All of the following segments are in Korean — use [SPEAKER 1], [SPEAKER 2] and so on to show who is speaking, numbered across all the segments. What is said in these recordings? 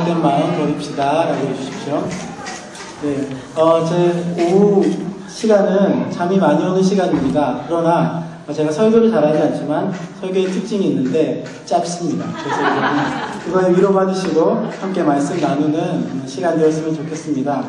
[SPEAKER 1] 참된 마음 버립시다 라고 해주십시오. 네, 제 오후 시간은 잠이 많이 오는 시간입니다. 그러나 제가 설교를 잘하지 않지만 설교의 특징이 있는데 짧습니다. 그래서 그거에 위로받으시고 함께 말씀 나누는 시간 되었으면 좋겠습니다.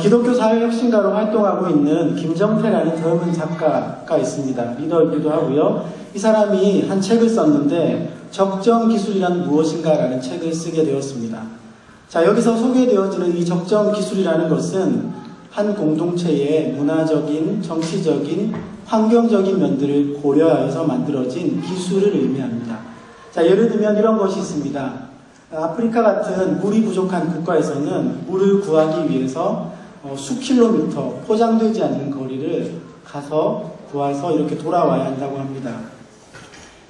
[SPEAKER 1] 기독교 사회혁신가로 활동하고 있는 김정태라는 젊은 작가가 있습니다. 리더이기도 하고요. 이 사람이 한 책을 썼는데 적정기술이란 무엇인가라는 책을 쓰게 되었습니다. 자, 여기서 소개되어지는 이 적정기술이라는 것은 한 공동체의 문화적인, 정치적인, 환경적인 면들을 고려하여서 만들어진 기술을 의미합니다. 자, 예를 들면 이런 것이 있습니다. 아프리카 같은 물이 부족한 국가에서는 물을 구하기 위해서 수킬로미터 포장되지 않는 거리를 가서 구해서 이렇게 돌아와야 한다고 합니다.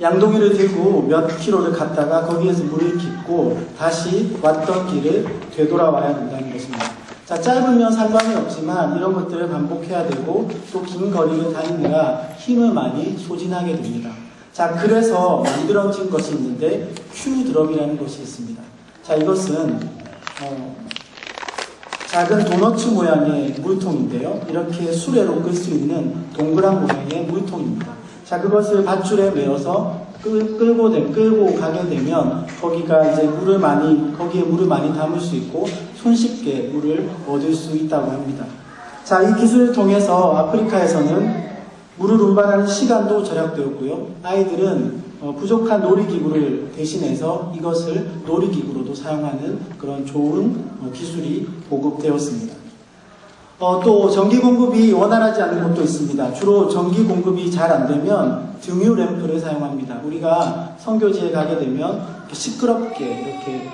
[SPEAKER 1] 양동이를 들고 몇 킬로를 갔다가 거기에서 물을 깃고 다시 왔던 길을 되돌아와야 한다는 것입니다. 자, 짧으면 상관이 없지만 이런 것들을 반복해야 되고 또 긴 거리를 다니느라 힘을 많이 소진하게 됩니다. 자, 그래서 만들어진 것이 있는데 큐드럼이라는 것이 있습니다. 자, 이것은 작은 도너츠 모양의 물통인데요. 이렇게 수레로 끌 수 있는 동그란 모양의 물통입니다. 자, 그것을 밧줄에 메어서 끌고 가게 되면 거기가 이제 거기에 물을 많이 담을 수 있고 손쉽게 물을 얻을 수 있다고 합니다. 자, 이 기술을 통해서 아프리카에서는 물을 운반하는 시간도 절약되었고요. 아이들은 부족한 놀이기구를 대신해서 이것을 놀이기구로도 사용하는 그런 좋은 기술이 보급되었습니다. 또 전기 공급이 원활하지 않은 곳도 있습니다. 주로 전기 공급이 잘 안 되면 등유 램프를 사용합니다. 우리가 선교지에 가게 되면 이렇게 시끄럽게 이렇게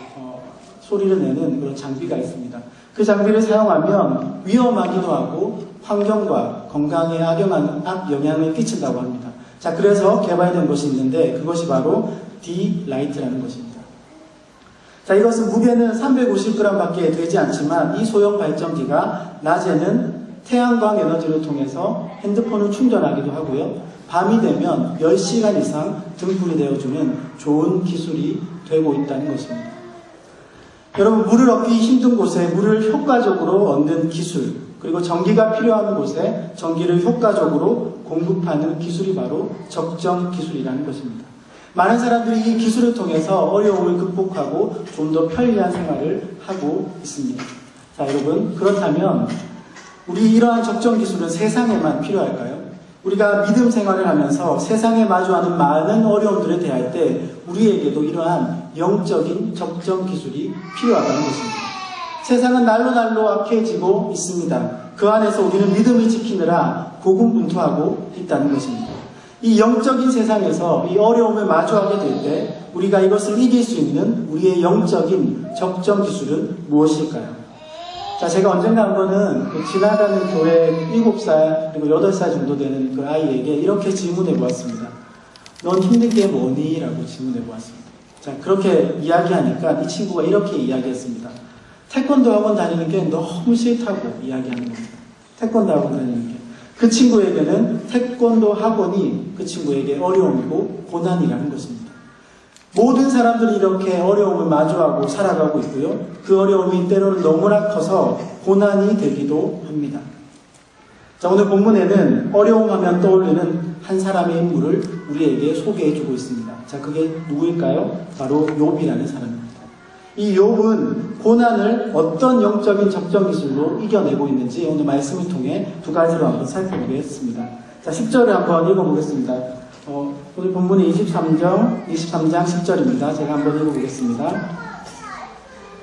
[SPEAKER 1] 소리를 내는 그런 장비가 있습니다. 그 장비를 사용하면 위험하기도 하고 환경과 건강에 악영향을 끼친다고 합니다. 자, 그래서 개발된 것이 있는데 그것이 바로 D-라이트라는 것입니다. 자, 이것은 무게는 350g 밖에 되지 않지만 이 소형 발전기가 낮에는 태양광 에너지를 통해서 핸드폰을 충전하기도 하고요. 밤이 되면 10시간 이상 등불이 되어주는 좋은 기술이 되고 있다는 것입니다. 여러분, 물을 얻기 힘든 곳에 물을 효과적으로 얻는 기술, 그리고 전기가 필요한 곳에 전기를 효과적으로 공급하는 기술이 바로 적정 기술이라는 것입니다. 많은 사람들이 이 기술을 통해서 어려움을 극복하고 좀 더 편리한 생활을 하고 있습니다. 자, 여러분, 그렇다면 우리 이러한 적정 기술은 세상에만 필요할까요? 우리가 믿음 생활을 하면서 세상에 마주하는 많은 어려움들에 대할 때 우리에게도 이러한 영적인 적정 기술이 필요하다는 것입니다. 세상은 날로 악해지고 있습니다. 그 안에서 우리는 믿음을 지키느라 고군분투하고 있다는 것입니다. 이 영적인 세상에서 이 어려움을 마주하게 될 때 우리가 이것을 이길 수 있는 우리의 영적인 적정 기술은 무엇일까요? 자, 제가 언젠가 한 번은 지나가는 교회 7살 그리고 8살 정도 되는 그 아이에게 이렇게 질문해 보았습니다. 넌 힘든 게 뭐니? 라고 질문해 보았습니다. 자, 그렇게 이야기하니까 이 친구가 이렇게 이야기했습니다. 태권도 학원 다니는 게 너무 싫다고 이야기하는 겁니다. 태권도 학원 다니는 게. 그 친구에게는 태권도 학원이 그 친구에게 어려움이고 고난이라는 것입니다. 모든 사람들이 이렇게 어려움을 마주하고 살아가고 있고요. 그 어려움이 때로는 너무나 커서 고난이 되기도 합니다. 자, 오늘 본문에는 어려움하면 떠올리는 한 사람의 인물을 우리에게 소개해주고 있습니다. 자, 그게 누구일까요? 바로 욥이라는 사람입니다. 이 욥은 고난을 어떤 영적인 적정 기술로 이겨내고 있는지 오늘 말씀을 통해 두 가지로 한번 살펴보겠습니다. 자, 10절을 한번 읽어보겠습니다. 오늘 본문이 23장 10절입니다. 제가 한번 읽어보겠습니다.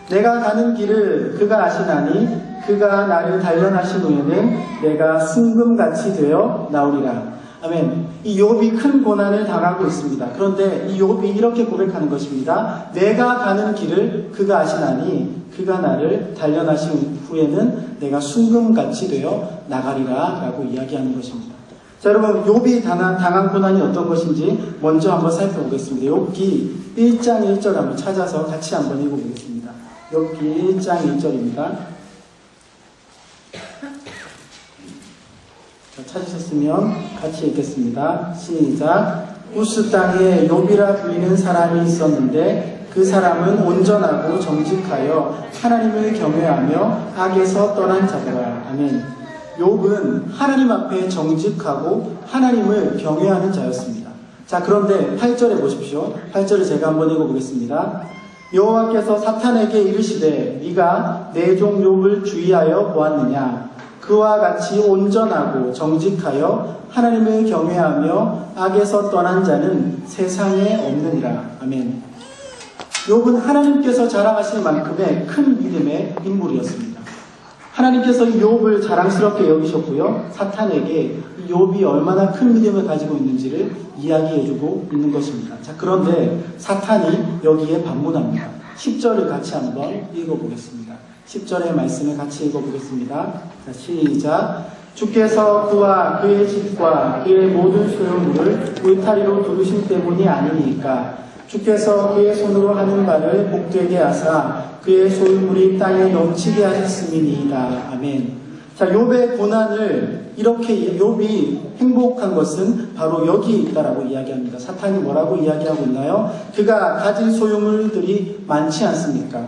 [SPEAKER 1] 내가 가는 길을 그가 아시나니 그가 나를 단련하신 후에는 내가 승금같이 되어 나오리라. 아멘. 이 욥이 큰 고난을 당하고 있습니다. 그런데 이 욥이 이렇게 고백하는 것입니다. 내가 가는 길을 그가 아시나니 그가 나를 단련하신 후에는 내가 순금같이 되어 나가리라 라고 이야기하는 것입니다. 자, 여러분, 욥이 당한 고난이 어떤 것인지 먼저 한번 살펴보겠습니다. 욥기 1장 1절 한번 찾아서 같이 한번 읽어보겠습니다. 욥기 1장 1절입니다. 자, 찾으셨으면 같이 읽겠습니다. 시작. 우스 땅에 욥이라 불리는 사람이 있었는데 그 사람은 온전하고 정직하여 하나님을 경외하며 악에서 떠난 자더라. 아멘. 욥은 하나님 앞에 정직하고 하나님을 경외하는 자였습니다. 자, 그런데 8절에 보십시오. 8절을 제가 한번 읽어보겠습니다. 여호와께서 사탄에게 이르시되 네가 내 종 욥을 주의하여 보았느냐. 그와 같이 온전하고 정직하여 하나님을 경외하며 악에서 떠난 자는 세상에 없느니라. 아멘. 욥은 하나님께서 자랑하실 만큼의 큰 믿음의 인물이었습니다. 하나님께서 이 욥을 자랑스럽게 여기셨고요. 사탄에게 이 욥이 얼마나 큰 믿음을 가지고 있는지를 이야기해주고 있는 것입니다. 자, 그런데 사탄이 여기에 반문합니다. 10절을 같이 한번 읽어보겠습니다. 10절의 말씀을 같이 읽어보겠습니다. 자, 시작. 주께서 그와 그의 집과 그의 모든 소유물을 울타리로 두르신 때문이 아니니까 주께서 그의 손으로 하는 바를 복되게 하사 그의 소유물이 땅에 넘치게 하셨음이니이다. 아멘. 자, 욥의 고난을 이렇게 욥이 행복한 것은 바로 여기 있다라고 이야기합니다. 사탄이 뭐라고 이야기하고 있나요? 그가 가진 소유물들이 많지 않습니까?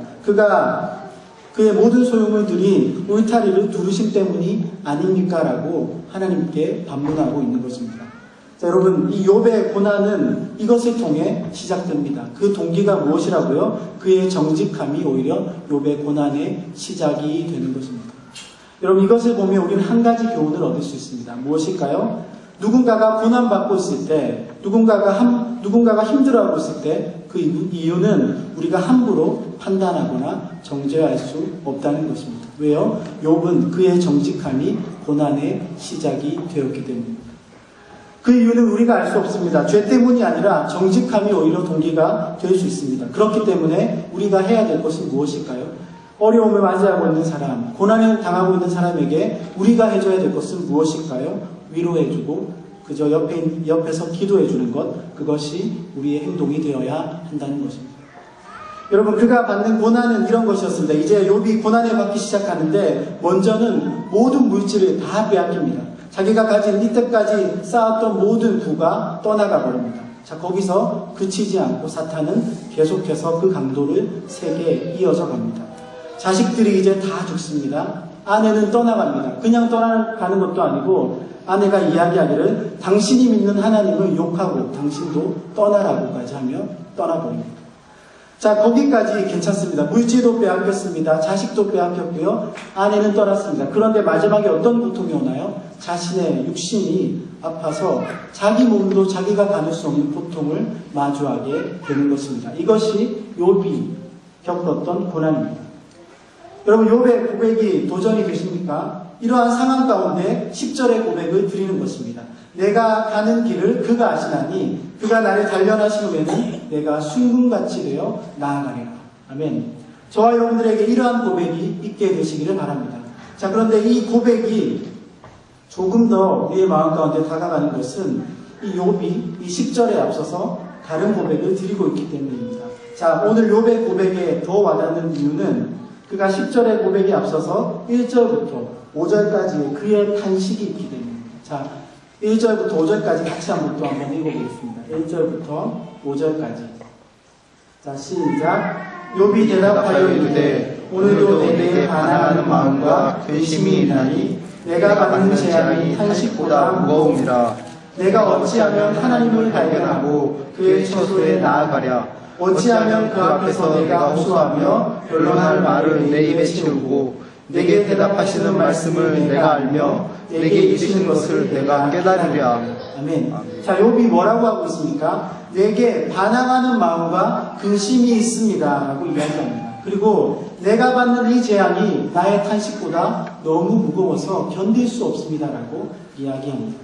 [SPEAKER 1] 그의 모든 소유물들이 울타리를 두르심 때문이 아닙니까? 라고 하나님께 반문하고 있는 것입니다. 자, 여러분, 이 욥의 고난은 이것을 통해 시작됩니다. 그 동기가 무엇이라고요? 그의 정직함이 오히려 욥의 고난의 시작이 되는 것입니다. 여러분, 이것을 보면 우리는 한 가지 교훈을 얻을 수 있습니다. 무엇일까요? 누군가가 고난받고 있을 때, 누군가가 힘들어하고 있을 때 그 이유는 우리가 함부로 판단하거나 정죄할 수 없다는 것입니다. 왜요? 욥은 그의 정직함이 고난의 시작이 되었기 때문입니다. 그 이유는 우리가 알 수 없습니다. 죄 때문이 아니라 정직함이 오히려 동기가 될 수 있습니다. 그렇기 때문에 우리가 해야 될 것은 무엇일까요? 어려움을 맞이하고 있는 사람, 고난을 당하고 있는 사람에게 우리가 해줘야 될 것은 무엇일까요? 위로해주고 그저 옆에서 기도해주는 것, 그것이 우리의 행동이 되어야 한다는 것입니다. 여러분, 그가 받는 고난은 이런 것이었습니다. 이제 욥이 고난을 받기 시작하는데 먼저는 모든 물질을 다 빼앗깁니다. 자기가 가진 이때까지 쌓았던 모든 부가 떠나가 버립니다. 자, 거기서 그치지 않고 사탄은 계속해서 그 강도를 세게 이어져 갑니다. 자식들이 이제 다 죽습니다. 아내는 떠나갑니다. 그냥 떠나가는 것도 아니고 아내가 이야기하기를 당신이 믿는 하나님을 욕하고 당신도 떠나라고까지 하며 떠나버립니다. 자, 거기까지 괜찮습니다. 물질도 빼앗겼습니다. 자식도 빼앗겼고요. 아내는 떠났습니다. 그런데 마지막에 어떤 고통이 오나요? 자신의 육신이 아파서 자기 몸도 자기가 가눌 수 없는 고통을 마주하게 되는 것입니다. 이것이 욥이 겪었던 고난입니다. 여러분, 욥의 고백이 도전이 되십니까? 이러한 상황 가운데 10절의 고백을 드리는 것입니다. 내가 가는 길을 그가 아시나니 그가 나를 단련하신 후에는 내가 순금같이 되어 나아가리라. 아멘. 저와 여러분들에게 이러한 고백이 있게 되시기를 바랍니다. 자, 그런데 이 고백이 조금 더 우리의 마음 가운데 다가가는 것은 이 욥이 이 10절에 앞서서 다른 고백을 드리고 있기 때문입니다. 자, 오늘 욥의 고백에 더 와닿는 이유는 그가 10절의 고백에 앞서서 1절부터 5절까지 그의 탄식이 있기 때문입니다. 자, 1절부터 5절까지 같이 한번 읽어보겠습니다. 1절부터 5절까지. 자, 시작. 욥이 대답하여 이르되 오늘도 내게 반항하는 마음과 근심이 있나니 내가 받는 재앙이 탄식보다 무거움이라. 내가 어찌하면 하나님을 발견하고 그의 처소에 나아가랴. 어찌하면 그 앞에서 내가 호소하며 변론할 말을 내 입에 채우고 내게 대답하시는 말씀을 내가 알며 내게 이르시는 것을 내가 깨달으랴. 아멘. 자, 욥이 뭐라고 하고 있습니까? 내게 반항하는 마음과 근심이 있습니다 라고 이야기합니다. 그리고 내가 받는 이 재앙이 나의 탄식보다 너무 무거워서 견딜 수 없습니다 라고 이야기합니다.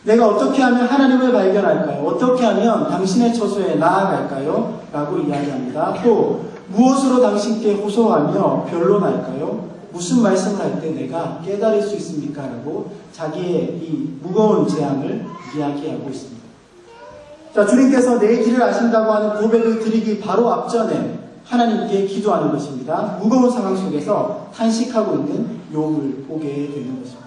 [SPEAKER 1] 내가 어떻게 하면 하나님을 발견할까요? 어떻게 하면 당신의 처소에 나아갈까요? 라고 이야기합니다. 또 무엇으로 당신께 호소하며 변론할까요? 무슨 말씀을 할 때 내가 깨달을 수 있습니까? 라고 자기의 이 무거운 재앙을 이야기하고 있습니다. 자, 주님께서 내 길을 아신다고 하는 고백을 드리기 바로 앞전에 하나님께 기도하는 것입니다. 무거운 상황 속에서 탄식하고 있는 욥을 보게 되는 것입니다.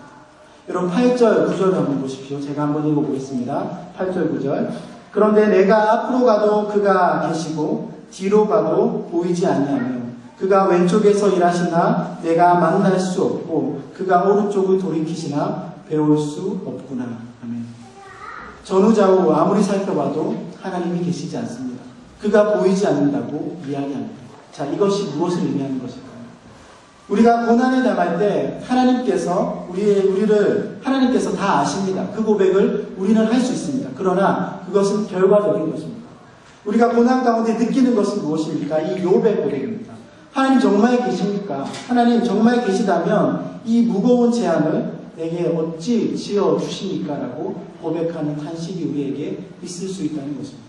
[SPEAKER 1] 여러분 8절, 9절 한번 보십시오. 제가 한번 읽어보겠습니다. 8절 9절. 그런데 내가 앞으로 가도 그가 계시고 뒤로 가도 보이지 아니하며 그가 왼쪽에서 일하시나 내가 만날 수 없고 그가 오른쪽을 돌이키시나 배울 수 없구나. 아멘. 전후좌우 아무리 살펴봐도 하나님이 계시지 않습니다. 그가 보이지 않는다고 이야기합니다. 자, 이것이 무엇을 의미하는 것일까요? 우리가 고난을 당할 때 하나님께서 우리를 하나님께서 다 아십니다. 그 고백을 우리는 할 수 있습니다. 그러나 그것은 결과적인 것입니다. 우리가 고난 가운데 느끼는 것은 무엇입니까? 이 욥의 고백입니다. 하나님 정말 계십니까? 하나님 정말 계시다면 이 무거운 재앙을 내게 어찌 지어 주십니까? 라고 고백하는 탄식이 우리에게 있을 수 있다는 것입니다.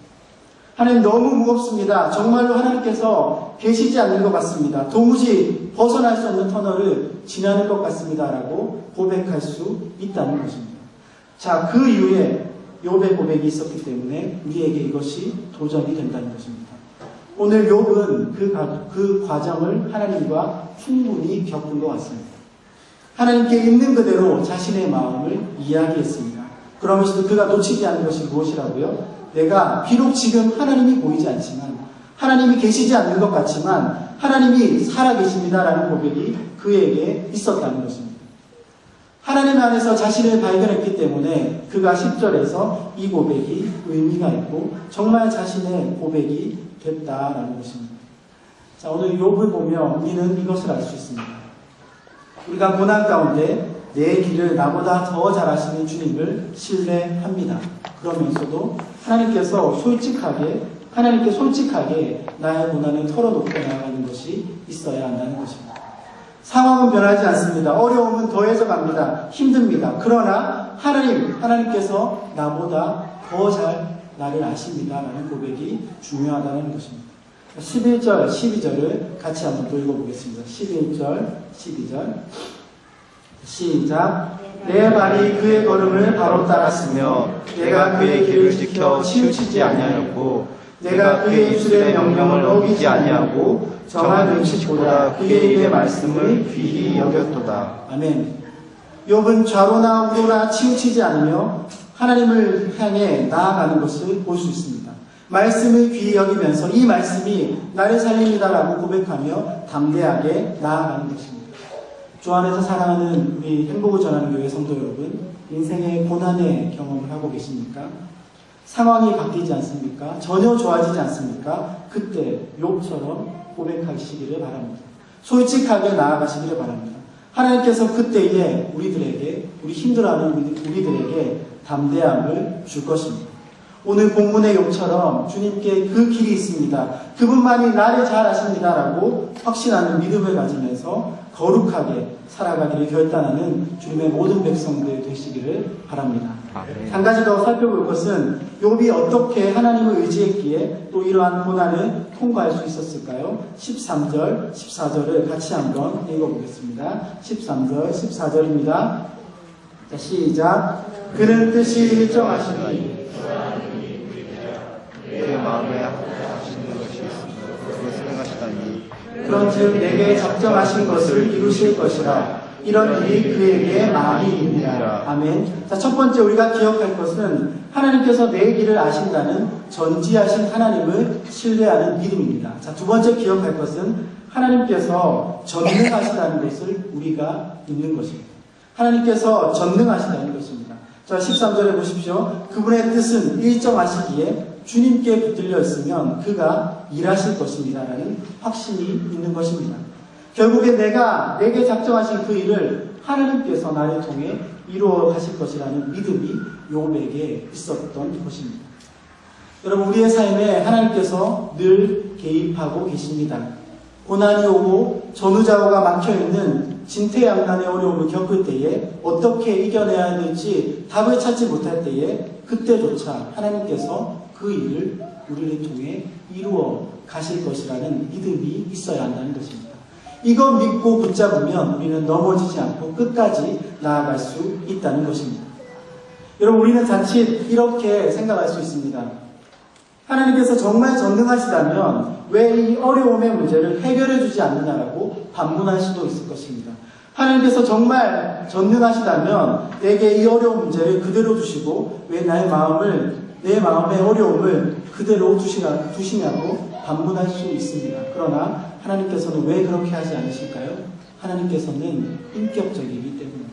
[SPEAKER 1] 하나님 너무 무겁습니다. 정말로 하나님께서 계시지 않는 것 같습니다. 도무지 벗어날 수 없는 터널을 지나는 것 같습니다. 라고 고백할 수 있다는 것입니다. 자, 그 이후에 욥의 고백이 있었기 때문에 우리에게 이것이 도전이 된다는 것입니다. 오늘 욥은 그 과정을 하나님과 충분히 겪은 것 같습니다. 하나님께 있는 그대로 자신의 마음을 이야기했습니다. 그러면서도 그가 놓치지 않은 것이 무엇이라고요? 내가 비록 지금 하나님이 보이지 않지만 하나님이 계시지 않는 것 같지만 하나님이 살아계십니다라는 고백이 그에게 있었다는 것입니다. 하나님 안에서 자신을 발견했기 때문에 그가 10절에서 이 고백이 의미가 있고 정말 자신의 고백이 됐다라는 것입니다. 자, 오늘 욥을 보며 우리는 이것을 알 수 있습니다. 우리가 고난 가운데 내 길을 나보다 더 잘 아시는 주님을 신뢰합니다. 그러면서도 하나님께 솔직하게 나의 고난을 털어놓고 나아가는 것이 있어야 한다는 것입니다. 상황은 변하지 않습니다. 어려움은 더해져 갑니다. 힘듭니다. 그러나 하나님께서 나보다 더 잘 나를 아십니다. 라는 고백이 중요하다는 것입니다. 11절, 12절을 같이 한번 또 읽어보겠습니다. 11절, 12절. 시작. 내 발이 그의 걸음을 바로 따랐으며 내가 그의 길을 지켜 치우치지 아니하였고 내가 그의 입술의 명령을 어기지 아니하고 정한 음식보다 그의 입의 말씀을 귀히 여겼도다. 아멘. 욥은 좌로나 우로나 치우치지 않으며 하나님을 향해 나아가는 것을 볼 수 있습니다. 말씀을 귀히 여기면서 이 말씀이 나를 살립니다라고 고백하며 담대하게 나아가는 것입니다. 주 안에서 사랑하는 우리 행복을 전하는 교회 성도 여러분, 인생의 고난의 경험을 하고 계십니까? 상황이 바뀌지 않습니까? 전혀 좋아지지 않습니까? 그때 욥처럼 고백하시기를 바랍니다. 솔직하게 나아가시기를 바랍니다. 하나님께서 그때에 우리 힘들어하는 우리들에게 담대함을 줄 것입니다. 오늘 본문의 욥처럼 주님께 그 길이 있습니다. 그분만이 나를 잘 아십니다라고 확신하는 믿음을 가지면서 거룩하게 살아가기를 결단하는 주님의 모든 백성들 되시기를 바랍니다. 한 가지 더 살펴볼 것은 욥이 어떻게 하나님을 의지했기에 또 이러한 고난을 통과할 수 있었을까요? 13절, 14절을 같이 한번 읽어보겠습니다. 13절, 14절입니다. 자, 시작. 그는 뜻이 일정하시니 내 마음에 하시는 것이 그것을 행하시다니 그런즉 내게 작정하신 것을 이루실 것이라. 이런 일이 그에게 많이 있느니라. 아멘. 자, 첫 번째 우리가 기억할 것은 하나님께서 내 길을 아신다는 전지하신 하나님을 신뢰하는 믿음입니다. 자, 두 번째 기억할 것은 하나님께서 전능하시다는 것을 우리가 믿는 것입니다. 하나님께서 전능하시다는 것입니다. 자, 13절에 보십시오. 그분의 뜻은 일정하시기에 주님께 붙들려 있으면 그가 일하실 것입니다. 라는 확신이 있는 것입니다. 결국에 내게 작정하신 그 일을 하나님께서 나를 통해 이루어 가실 것이라는 믿음이 욥에게 있었던 것입니다. 여러분, 우리의 삶에 하나님께서 늘 개입하고 계십니다. 고난이 오고 전후좌우가 막혀있는 진퇴양난의 어려움을 겪을 때에 어떻게 이겨내야 될지 답을 찾지 못할 때에 그때조차 하나님께서 그 일을 우리를 통해 이루어 가실 것이라는 믿음이 있어야 한다는 것입니다. 이거 믿고 붙잡으면 우리는 넘어지지 않고 끝까지 나아갈 수 있다는 것입니다. 여러분, 우리는 자칫 이렇게 생각할 수 있습니다. 하나님께서 정말 전능하시다면 왜 이 어려움의 문제를 해결해 주지 않느냐라고 반문할 수도 있을 것입니다. 하나님께서 정말 전능하시다면 내게 이 어려운 문제를 그대로 두시고 왜 내 마음의 어려움을 그대로 두시냐고 반문할 수 있습니다. 그러나 하나님께서는 왜 그렇게 하지 않으실까요? 하나님께서는 인격적이기 때문입니다.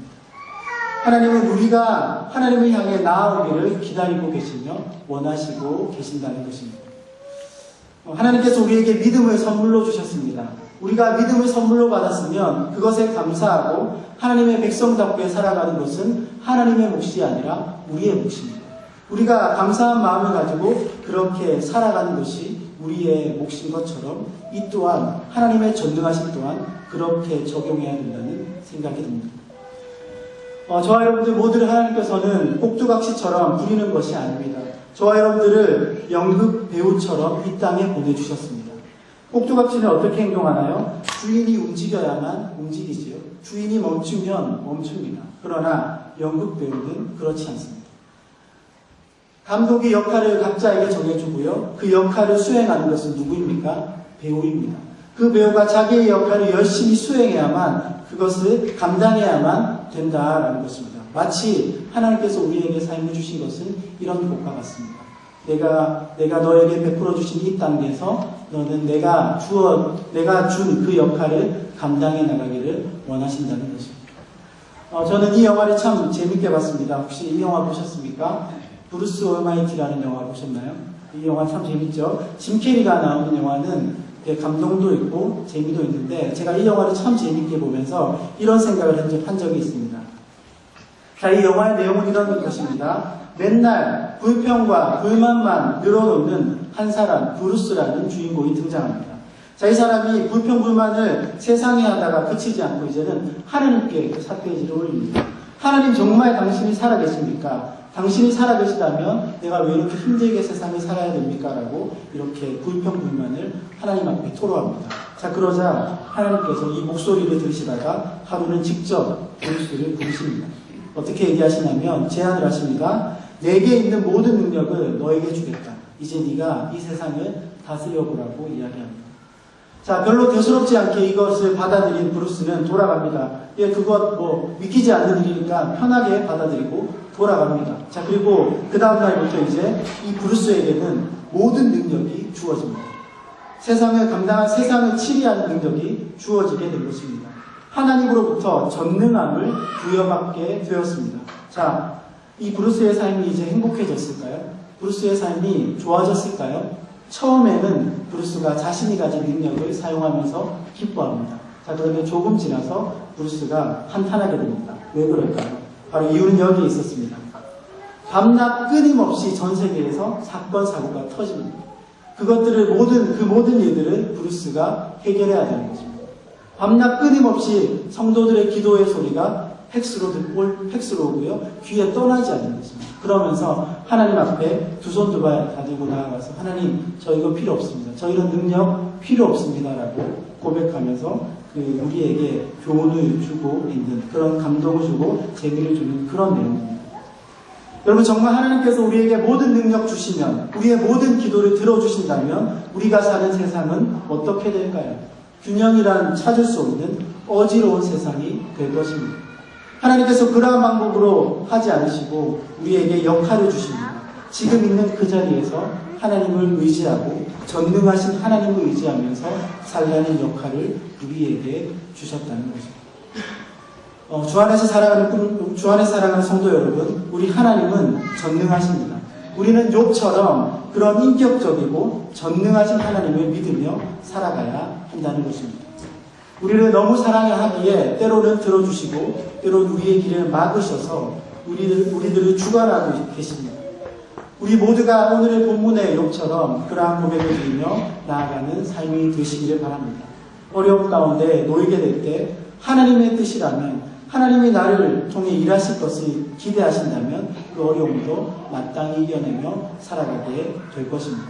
[SPEAKER 1] 하나님은 우리가 하나님을 향해 나아오기를 기다리고 계시며 원하시고 계신다는 것입니다. 하나님께서 우리에게 믿음을 선물로 주셨습니다. 우리가 믿음을 선물로 받았으면 그것에 감사하고 하나님의 백성답게 살아가는 것은 하나님의 몫이 아니라 우리의 몫입니다. 우리가 감사한 마음을 가지고 그렇게 살아가는 것이 우리의 몫인 것처럼 이 또한 하나님의 전능하심 또한 그렇게 적용해야 된다는 생각이 듭니다. 저와 여러분들 모두를 하나님께서는 꼭두각시처럼 부리는 것이 아닙니다. 저와 여러분들을 연극 배우처럼 이 땅에 보내주셨습니다. 꼭두각시는 어떻게 행동하나요? 주인이 움직여야만 움직이지요. 주인이 멈추면 멈춥니다. 그러나 연극 배우는 그렇지 않습니다. 감독이 역할을 각자에게 정해주고요. 그 역할을 수행하는 것은 누구입니까? 배우입니다. 그 배우가 자기의 역할을 열심히 수행해야만 그것을 감당해야만 된다라는 것입니다. 마치 하나님께서 우리에게 삶을 주신 것은 이런 것과 같습니다. 내가 너에게 베풀어 주신 이 땅에서 너는 내가 준 그 역할을 감당해 나가기를 원하신다는 것입니다. 저는 이 영화를 참 재밌게 봤습니다. 혹시 이 영화 보셨습니까? 브루스 올마이티라는 영화 보셨나요? 이 영화 참 재밌죠? 짐 캐리가 나오는 영화는 감동도 있고 재미도 있는데 제가 이 영화를 참 재밌게 보면서 이런 생각을 한 적이 있습니다. 자, 이 영화의 내용은 이런 것입니다. 맨날 불평과 불만만 늘어놓는 한 사람, 브루스라는 주인공이 등장합니다. 자, 이 사람이 불평불만을 세상에 하다가 그치지 않고 이제는 하나님께 그 삿대질을 올립니다. 하나님 정말 당신이 살아계십니까? 당신이 살아계시다면 내가 왜 이렇게 힘들게 세상을 살아야 됩니까? 라고 이렇게 불평불만을 하나님 앞에 토로합니다. 자, 그러자 하나님께서 이 목소리를 들으시다가 하루는 직접 브루스를 부르십니다. 어떻게 얘기하시냐면 제안을 하십니다. 내게 있는 모든 능력을 너에게 주겠다. 이제 네가 이 세상을 다스려 보라고 이야기합니다. 자, 별로 대수롭지 않게 이것을 받아들인 브루스는 돌아갑니다. 그것 믿기지 않는 일이니까 편하게 받아들이고 돌아갑니다. 자, 그리고 그 다음날부터 이제 이 브루스에게는 모든 능력이 주어집니다. 세상을 치리하는 능력이 주어지게 된 것입니다. 하나님으로부터 전능함을 부여받게 되었습니다. 자, 이 브루스의 삶이 이제 행복해졌을까요? 브루스의 삶이 좋아졌을까요? 처음에는 브루스가 자신이 가진 능력을 사용하면서 기뻐합니다. 자, 그런데 조금 지나서 브루스가 한탄하게 됩니다. 왜 그럴까요? 바로 이유는 여기에 있었습니다. 밤낮 끊임없이 전 세계에서 사건, 사고가 터집니다. 그 모든 일들을 브루스가 해결해야 되는 것입니다. 밤낮 끊임없이 성도들의 기도의 소리가 팩스로 오고요. 귀에 떠나지 않는 것입니다. 그러면서 하나님 앞에 두 손 두 발 다 들고 나아가서 하나님, 저 이거 필요 없습니다. 저 이런 능력 필요 없습니다. 라고 고백하면서 우리에게 교훈을 주고 있는 그런 감동을 주고 재미를 주는 그런 내용입니다. 여러분, 정말 하나님께서 우리에게 모든 능력 주시면, 우리의 모든 기도를 들어주신다면 우리가 사는 세상은 어떻게 될까요? 균형이란 찾을 수 없는 어지러운 세상이 될 것입니다. 하나님께서 그러한 방법으로 하지 않으시고 우리에게 역할을 주십니다. 지금 있는 그 자리에서 하나님을 의지하고 전능하신 하나님을 의지하면서 살라는 역할을 우리에게 주셨다는 것입니다. 주 안에서 살아가는 성도 여러분, 우리 하나님은 전능하십니다. 우리는 욥처럼 그런 인격적이고 전능하신 하나님을 믿으며 살아가야 한다는 것입니다. 우리를 너무 사랑하기에 때로는 들어주시고 때로는 우리의 길을 막으셔서 우리들을 주관하고 계십니다. 우리 모두가 오늘의 본문의 욥처럼 그러한 고백을 드리며 나아가는 삶이 되시기를 바랍니다. 어려움 가운데 놓이게 될 때 하나님의 뜻이라면, 하나님이 나를 통해 일하실 것을 기대하신다면 그 어려움도 마땅히 이겨내며 살아가게 될 것입니다.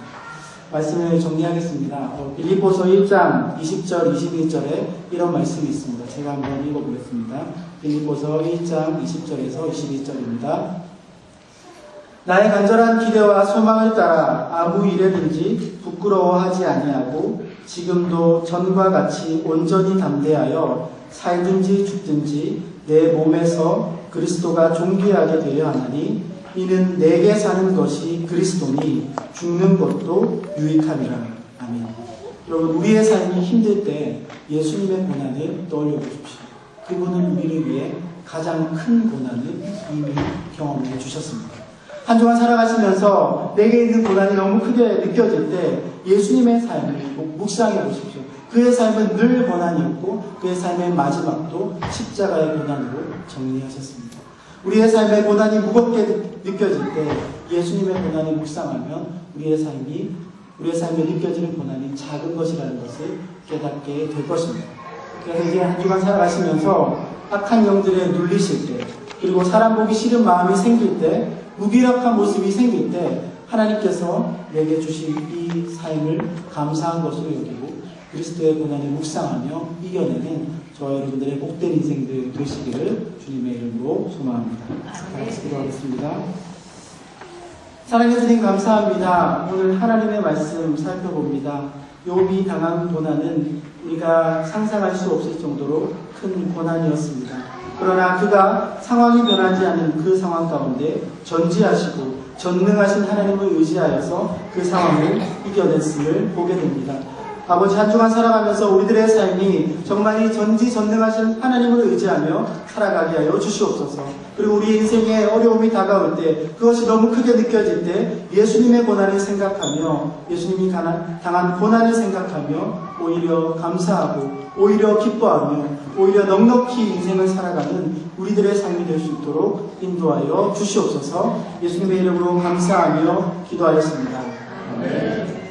[SPEAKER 1] 말씀을 정리하겠습니다. 빌립보서 1장 20절, 21절에 이런 말씀이 있습니다. 제가 한번 읽어보겠습니다. 빌립보서 1장 20절에서 21절입니다. 나의 간절한 기대와 소망을 따라 아무 일에든지 부끄러워하지 아니하고 지금도 전과 같이 온전히 담대하여 살든지 죽든지 내 몸에서 그리스도가 존귀하게 되려 하나니 이는 내게 사는 것이 그리스도니 죽는 것도 유익함이라. 아멘. 여러분, 우리의 삶이 힘들 때 예수님의 고난을 떠올려 보십시오. 그분은 우리를 위해 가장 큰 고난을 이미 경험해 주셨습니다. 한 주간 살아가시면서 내게 있는 고난이 너무 크게 느껴질 때 예수님의 삶을 묵상해 보십시오. 그의 삶은 늘 고난이었고 그의 삶의 마지막도 십자가의 고난으로 정리하셨습니다. 우리의 삶의 고난이 무겁게 느껴질 때 예수님의 고난을 묵상하면 우리의 삶에 느껴지는 고난이 작은 것이라는 것을 깨닫게 될 것입니다. 그래서 이제 한 주간 살아가시면서 악한 영들에 눌리실 때, 그리고 사람 보기 싫은 마음이 생길 때, 무기력한 모습이 생길 때 하나님께서 내게 주신 이 삶을 감사한 것으로 여기고 그리스도의 고난을 묵상하며 이겨내는 저와 여러분들의 복된 인생들 되시기를 주님의 이름으로 소망합니다. 같이 기도하겠습니다. 사랑해 주님 감사합니다. 오늘 하나님의 말씀 살펴봅니다. 욥이 당한 고난은 우리가 상상할 수 없을 정도로 큰 고난이었습니다. 그러나 그가 상황이 변하지 않은 그 상황 가운데 전지하시고 전능하신 하나님을 의지하여서 그 상황을 이겨냈음을 보게 됩니다. 아버지, 한 주간 살아가면서 우리들의 삶이 정말 이 전지전능하신 하나님을 의지하며 살아가게 하여 주시옵소서. 그리고 우리 인생에 어려움이 다가올 때, 그것이 너무 크게 느껴질 때 예수님의 고난을 생각하며, 예수님이 당한 고난을 생각하며 오히려 감사하고 오히려 기뻐하며 오히려 넉넉히 인생을 살아가는 우리들의 삶이 될 수 있도록 인도하여 주시옵소서. 예수님의 이름으로 감사하며 기도하였습니다. 아멘.